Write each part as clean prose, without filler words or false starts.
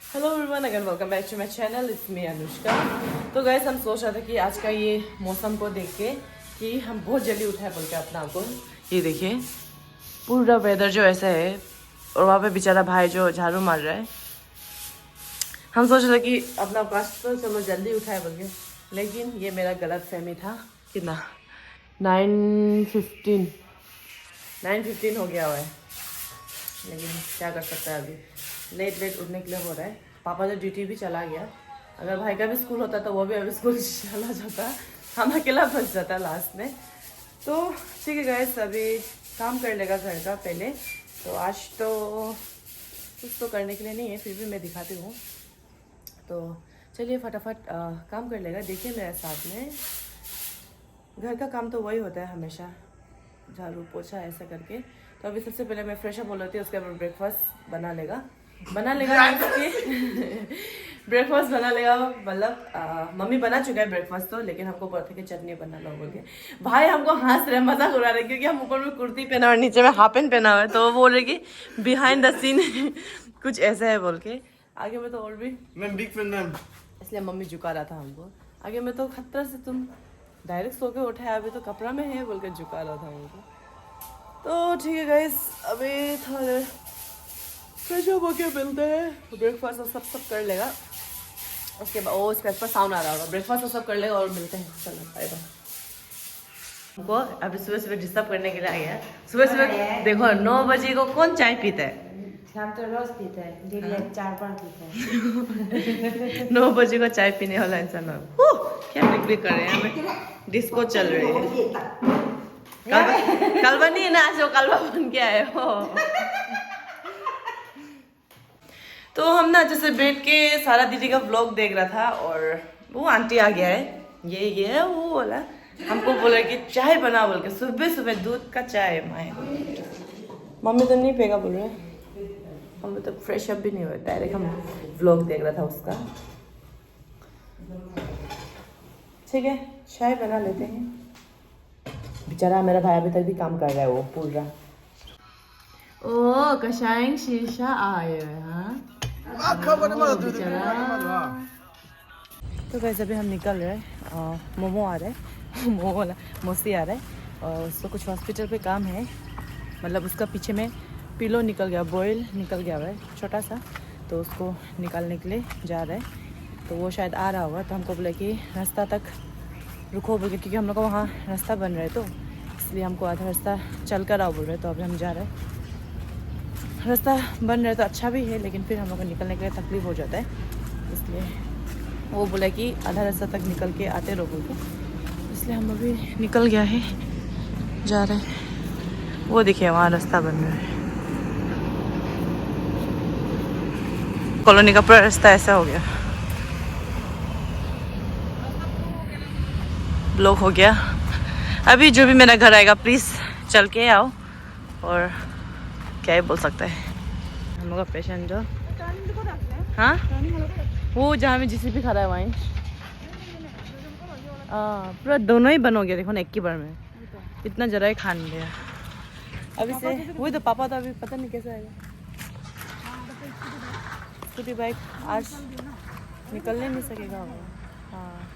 Hello everyone, again welcome back to my channel. It's me Anushka. तो guys, हम सोच रहे थे कि आज का ये मौसम को देख के कि हम बहुत जल्दी उठाए बोल के अपना आपको। ये देखिए पूरा वेदर जो ऐसा है, और वहाँ पे बेचारा भाई जो झाड़ू मार रहा है। हम सोच रहे थे कि अपना पास तो चलो जल्दी उठाए बोल के, लेकिन ये मेरा गलत फहमी था। कितना 9:15 हो गया हुआ है, लेकिन क्या कर सकता है, अभी लेट उठने के लिए हो रहा है। पापा तो ड्यूटी भी चला गया। अगर भाई का भी स्कूल होता तो वो भी अभी स्कूल चला जाता, हम अकेला फंस जाता लास्ट में। तो ठीक है गाइस, अभी काम कर लेगा घर का पहले। तो आज तो कुछ तो करने के लिए नहीं है, फिर भी मैं दिखाती हूँ। तो चलिए फटाफट काम कर लेगा। देखिए मेरे साथ में घर का काम तो वही होता है हमेशा, झाड़ू पोछा ऐसा करके। तो अभी सबसे पहले मैं फ्रेश अप हो लेती हूँ, उसके बाद ब्रेकफास्ट बना लेगा ब्रेकफास्ट बना लेगा। मतलब मम्मी बना चुका है ब्रेकफास्ट तो, लेकिन हमको बोला था कि चटनी बना लो बोल के। भाई हमको हंस रहे, मजाक उड़ा रहे, क्योंकि हम ऊपर में कुर्ती पहना और नीचे में हाफ पैंट पहना हुआ है। तो वो बोल रहे कि बिहाइंड द सीन कुछ ऐसा है बोल के। आगे में तो और भी मैं बिग फैन मैम, इसलिए मम्मी झुका रहा था हमको। आगे में तो खतरा से तुम डायरेक्ट सो के उठाया, अभी तो कपड़ा में है बोल के झुका रहा था हमको। तो ठीक है गाइस, अभी थोड़ा फ्रेश अप होके मिलते हैं। ब्रेकफास्ट सब कर लेगा, उसके बाद ओ इसका साउंड आ रहा होगा। ब्रेकफास्ट सब कर लेगा और मिलते हैं। चलो बाय बाय। हमको अभी सुबह डिस्टर्ब करने के लिए आया है। सुबह देखो 9 बजे को कौन चाय पीता है? हम तो रोज पीते हैं, डेली 4 बार पीते हैं। 9 बजे को चाय पीने वाला इंसान है। क्या बिक्री कर रहे हैं, हमें डिस्को चल रही है। कलवा नहीं है ना, आज कलवा बन के आए हो। तो हम ना जैसे बैठ के सारा दीदी का व्लॉग देख रहा था, और वो आंटी आ गया है, ये है वो बोला, हमको बोला कि चाय बना बोल के। सुबह दूध का चाय। माए मम्मी तो नहीं पेगा बोल रहे, हम तो फ्रेश अप भी नहीं हुआ, डायरेक्ट हम व्लॉग देख रहा था उसका। ठीक है, चाय बना लेते हैं। बेचारा मेरा भाई अभी तक भी काम कर रहा है, वो पूरा। ओ कशायंग शीशा आए हाँ। तो वैसे भी हम निकल रहे हैं, मोमो आ रहा है मोसी आ रहा है, और उसको कुछ हॉस्पिटल पे काम है। मतलब उसका पीछे में पिलो निकल गया, बॉयल निकल गया हुआ है छोटा सा, तो उसको निकालने के लिए जा रहा है। तो वो शायद आ रहा होगा, तो हमको बोले कि रास्ता तक रुको बोल के, क्योंकि हम लोग का वहाँ रास्ता बन रहा है, तो इसलिए हमको आधा रास्ता चल कर आओ बोल रहे। तो अभी हम जा रहे हैं, रास्ता बन रहा है तो अच्छा भी है, लेकिन फिर हम लोग को निकलने के लिए तकलीफ हो जाता है, इसलिए वो बोला कि आधा रास्ता तक निकल के आते रहो बोल के। इसलिए हम अभी निकल गया है, जा रहे हैं। वो देखिए वहाँ रास्ता बन रहा है, कॉलोनी का पूरा रास्ता ऐसा हो गया, ब्लॉक हो गया। अभी जो भी मेरा घर आएगा प्लीज़ चल के आओ, और क्या ही बोल सकता है। हम लोग का पेशेंट जो, हाँ वो जहाँ में जीसीपी खड़ा है वहीं, पूरा दोनों ही बन हो गया। देखो ना एक ही बार में, इतना जरा ही खान लिया अभी से। वही तो पापा तो अभी पता नहीं कैसे आएगा। स्कूटी बाइक आज निकलने नहीं सकेगा हाँ,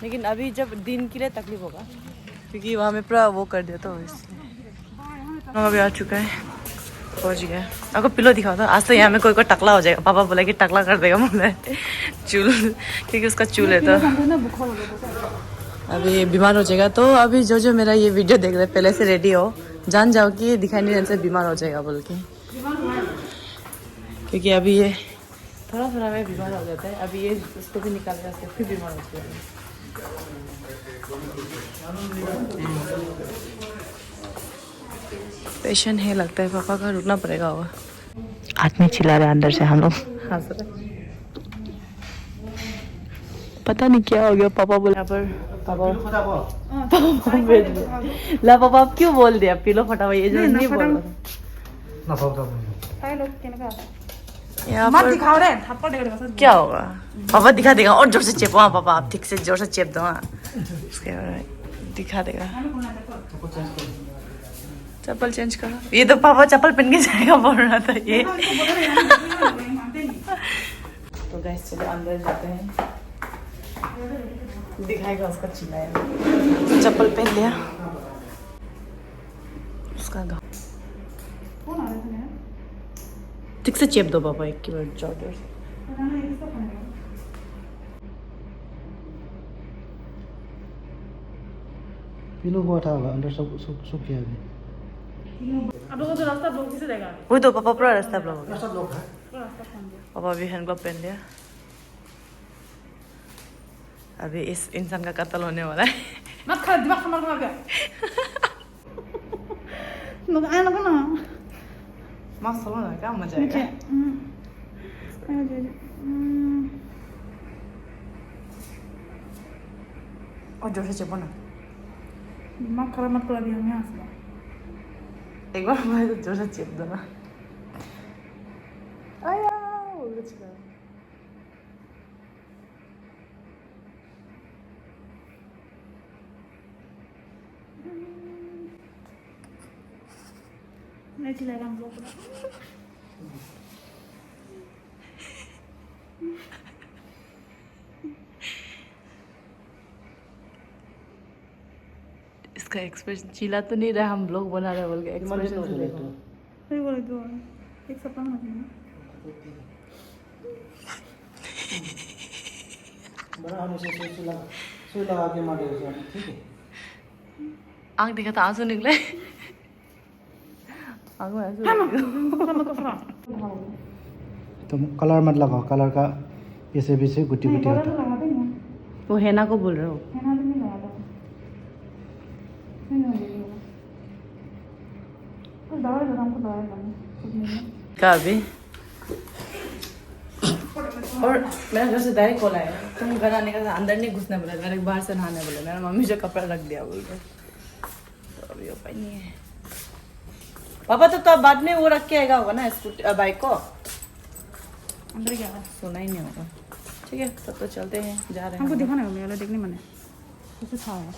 लेकिन अभी जब दिन के लिए तकलीफ होगा, क्योंकि वहाँ में पूरा वो कर दिया, तो इसलिए अभी आ चुका है, पहुँच गया। आपको पिलो दिखाओ तो, आज तो यहाँ में कोई टकला हो जाएगा। पापा बोला कि टकला कर देगा बोला चूल, क्योंकि उसका चूल है। तो अभी बीमार हो जाएगा। तो अभी जो मेरा ये वीडियो देख रहे पहले से रेडी हो, जान जाओ कि दिखाई नहीं देने से बीमार हो जाएगा बोल के, क्योंकि अभी ये थोड़ा में बीमार हो जाता है। अभी ये उसको भी निकाल के फिर बीमार हो जाएगा। पेशेंट है लगता है, पापा का रुकना पड़ेगा होगा। आदमी चिल्ला रहे अंदर से, हम लोग हंस रहे, पता नहीं क्या हो गया। पापा बोले यहाँ पर, पापा ला पापा आप क्यों बोल दिया पिलो फटा हुआ? ये जो नहीं बोल रहा यहाँ पर क्या होगा? पापा दिखा देगा, और जोर से चेपो। हाँ पापा आप ठीक से जोर से चेप दो, हाँ उसके बाद दिखा देगा। चप्पल चेंज करो। ये तो पापा चप्पल पहन के जाएगा बोल रहा था ये तो गैस चलो अंदर जाते हैं, दिखाएगा उसका चिल्लाया। चप्पल पहन लिया उसका गाँव। ठीक से चेप दो पापा एक की बार चार्जर। पीनू हुआ था अंदर सब सूख गया अभी। अब लोगों को रास्ता ब्लॉक किसे देगा? वही तो पापा पूरा रास्ता ब्लॉक हो गया। रास्ता ब्लॉक है। रास्ता खोल दिया। पापा भी हैंड ग्लव पहन लिया। अभी इस इंसान का कत्ल होने वाला है। मत खा, दिमाग खा गया। लोग आए लोग ना। मस्त हो ना, क्या मजा आएगा। और जोर से चेपो ना। दिमाग खराब मत करा दिया हमें यहाँ से। एक बार मैं तो जोर से चेप दो ना। आया वो कुछ कर। नहीं चिल्लाएगा हम लोग। इसका एक्सप्रेशन चिल्ला तो नहीं रहा, हम लोग बना रहे बोल के एक्सप्रेशन से देखो। सही बोले तो एक सपना मत लेना। बड़ा होने से सुई लगा के मारे उसे, ठीक है। आँख देखा तो आंसू निकले। आँख में आंसू निकले। तो कलर मत लगाओ, कलर का ऐसे भी से गुटी गुटी होता है। वो हैना को बोल रहे हो? का अभी और मेरा घर से डायरेक्ट कॉल आया, तुम घर आने का अंदर नहीं घुसने बोला, डायरेक्ट बाहर से नहाने बोला। मेरा मम्मी जो कपड़ा रख दिया बोल रहे, तो अभी उपाय नहीं है। पापा तो बाद में वो रख के आएगा होगा ना स्कूटी बाइक को, अंदर क्या है? सुना ही नहीं होगा। ठीक है तब तो चलते हैं, जा रहे हैं। हमको दिखाना है, मेरा देखने मन है। कैसे था वो?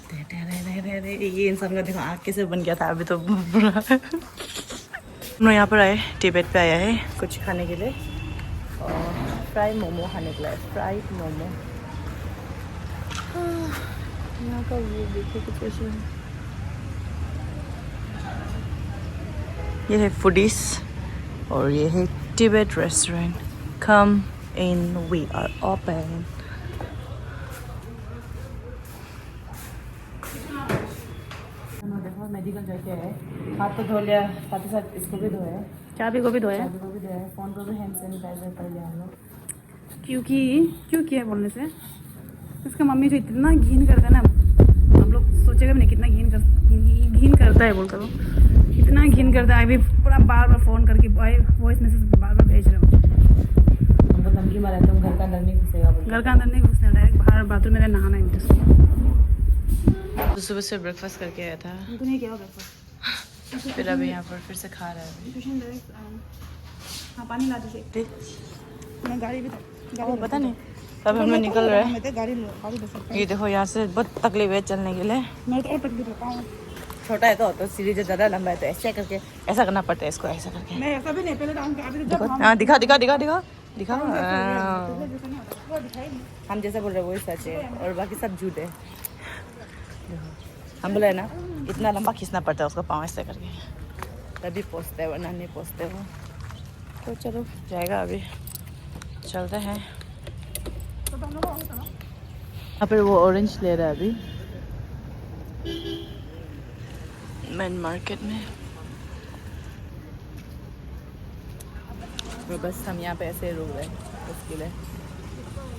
ये इंसान का देखो आँख कैसे बन गया था अभी तो बुरा। हम लोग यहाँ पर आए, टिबेट पे आया है कुछ खाने के लिए, और फ्राई मोमो खाने के लिए। फ्राइड मोमो यहाँ का व्यू देखिए कुछ ऐसे है। ये है फूडीज और ये है Tibet restaurant. Come in, we are open. देखो मेडिकल जाके है, हाथ तो धो लिया, साथ ही साथ इसको भी धोया, चाबी को भी धोया, चाबी को भी धोया, फोन को भी हैंड सैनिटाइजर कर लिया हम लोग। क्यों किया बोलने से इसका मम्मी जो इतना घिन करता है ना, हम लोग सोचेगा भी नहीं कितना घिन करता है बोलकर। वो इतना घिन करता है, अभी पूरा बार बार फ़ोन करके वॉइस मैसेज बार बार भेज रहे हो। हमको धमकी मारा तुम घर का अंदर नहीं घुसेगा बोल। घर का अंदर नहीं घुसना, डायरेक्ट बाहर बाथरूम में नहाना है मुझे। तो सुबह से ब्रेकफास्ट करके आया था, तो नहीं क्या ब्रेकफास्ट, फिर अभी यहाँ पर फिर से खा रहा है अभी। Tuition direct. हाँ पानी ला दीजिए। ठीक, मैं गाड़ी भी वो पता नहीं कब हम लोग निकल रहे हैं। गाड़ी ले सकता ये देखो यहाँ से बहुत तकलीफ है चलने के लिए। मैं तो और तकलीफ होता हूँ। छोटा है तो सीढ़ी जो ज़्यादा लंबा है तो ऐसे करके ऐसा करना पड़ता है इसको, ऐसा करके। मैं ऐसा भी नहीं, पहले डाउन अभी देखो हाँ, दिखा हम जैसा बोल रहे हैं वही सच है और बाकी सब झूठ है। हम बोले ना इतना लंबा खींचना पड़ता है उसको पाँव ऐसे करके, तभी पहुँचते हैं वरना नहीं पहुँचते वो। तो चलो जाएगा, अभी चलते हैं। यहाँ पर वो ऑरेंज ले रहा है अभी मेन मार्केट में। और बस हम यहाँ पे ऐसे रुक रहे हैं उसके लिए।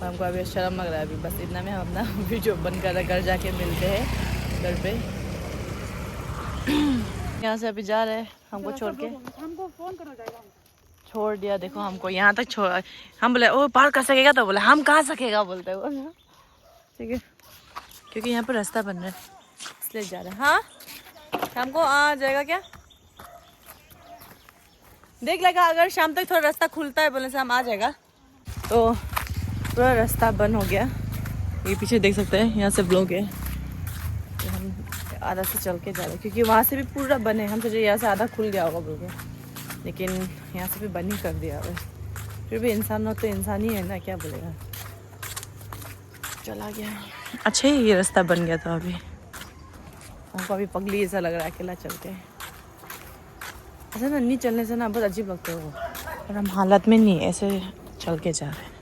हमको अभी शर्म लग रहा है, अभी बस इतना में हम अपना वीडियो बंद कर रहे, घर जाके मिलते हैं घर पे। यहाँ से अभी जा रहे हैं, हमको छोड़ के। हमको फोन करना जाएगा, छोड़ दिया देखो हमको यहाँ तक छोड़। हम बोले ओ पार कर सकेगा, तो बोले हम कहाँ सकेगा बोलते हैं वो। ठीक है क्योंकि यहाँ पर रास्ता बन रहा है इसलिए जा रहे हैं। हाँ हमको आ जाएगा क्या, देख लेगा अगर शाम तक थोड़ा रास्ता खुलता है बोलने से हम आ जाएगा। तो पूरा रास्ता बंद हो गया, ये पीछे देख सकते हैं, यहाँ से ब्लॉक है। तो हम आधा से चल के जा रहे हैं क्योंकि वहाँ से भी पूरा बंद है। हम सोचे यहाँ से आधा खुल गया होगा बोल के, लेकिन यहाँ से भी बंद ही कर दिया है। फिर भी इंसान हो तो इंसान ही है ना, क्या बोलेगा। चला गया। अच्छा ही ये रास्ता बन गया था। अभी हमको अभी पगली ऐसा लग रहा है अकेला चल के। ऐसा ना नहीं चलने से ना बहुत अजीब लगता है वो, और हम हालत में नहीं ऐसे चल के जा रहे हैं।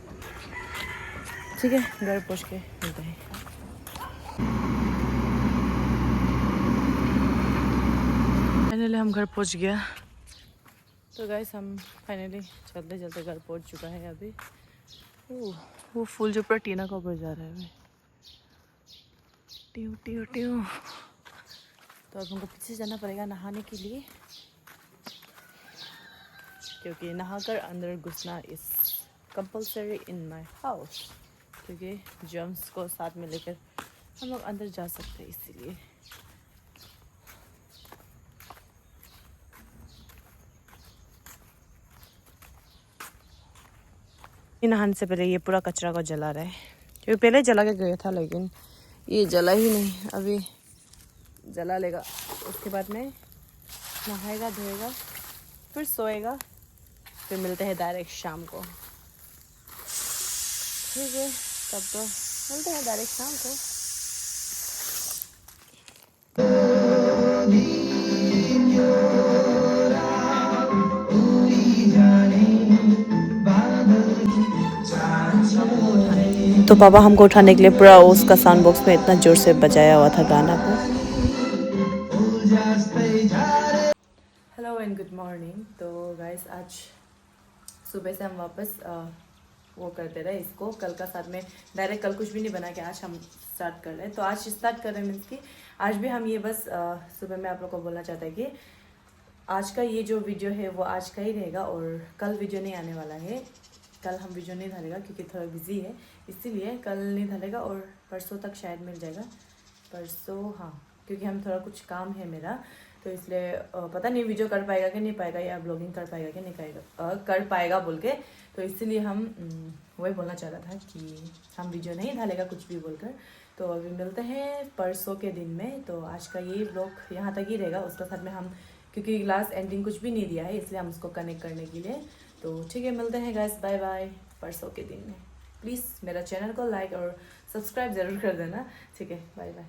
ठीक है, घर पहुँच के मिलते हैं। फाइनली हम घर पहुँच गया। तो गाइस हम फाइनली चलते चलते घर पहुँच चुका है अभी। वो फूल जो पूरा टीना का ऊपर जा रहा है अभी। ट्यू ट्यू ट्यू। तो अब हमको पीछे जाना पड़ेगा नहाने के लिए, क्योंकि नहाकर अंदर घुसना is compulsory in my house, क्योंकि जर्म्स को साथ में लेकर हम लोग अंदर जा सकते हैं इसीलिए। नहाने से पहले ये पूरा कचरा को जला रहा है, क्योंकि पहले जला के गया था लेकिन ये जला ही नहीं, अभी जला लेगा। उसके बाद में नहाएगा, धोएगा, फिर सोएगा, फिर मिलते हैं डायरेक्ट शाम को। ठीक है, तब तो मिलते हैं डायरेक्ट शाम को। तो पापा हमको उठाने के लिए पूरा उसका साउंड बॉक्स में इतना जोर से बजाया हुआ था गाना को। Hello and good morning. तो गाइस आज सुबह से हम वापस वो करते रहे इसको, कल का साथ में डायरेक्ट कल कुछ भी नहीं बना के आज हम स्टार्ट कर रहे हैं। तो आज स्टार्ट कर रहे हैं मीन्स कि आज भी हम ये बस सुबह में आप लोग को बोलना चाहते हैं कि आज का ये जो वीडियो है वो आज का ही रहेगा, और कल वीडियो नहीं आने वाला है। कल हम वीडियो नहीं डालेगा क्योंकि थोड़ा बिजी है, इसीलिए कल नहीं डालेगा, और परसों तक शायद मिल जाएगा। परसों हाँ, क्योंकि हम थोड़ा कुछ काम है मेरा, तो इसलिए पता नहीं वीडियो कर पाएगा कि नहीं पाएगा, या ब्लॉगिंग कर पाएगा कि नहीं कर पाएगा बोल के। तो इसीलिए हम वही बोलना चाह रहा था कि हम वीडियो नहीं डालेगा कुछ भी बोलकर। तो अभी मिलते हैं परसों के दिन में। तो आज का ये ब्लॉग यहाँ तक ही रहेगा, उसके साथ में हम क्योंकि लास्ट एंडिंग कुछ भी नहीं दिया है इसलिए हम उसको कनेक्ट करने के लिए। तो ठीक है, मिलते हैं गाइस, बाय बाय परसों के दिन में। प्लीज़ मेरा चैनल को लाइक और सब्सक्राइब ज़रूर कर देना। ठीक है, बाय बाय।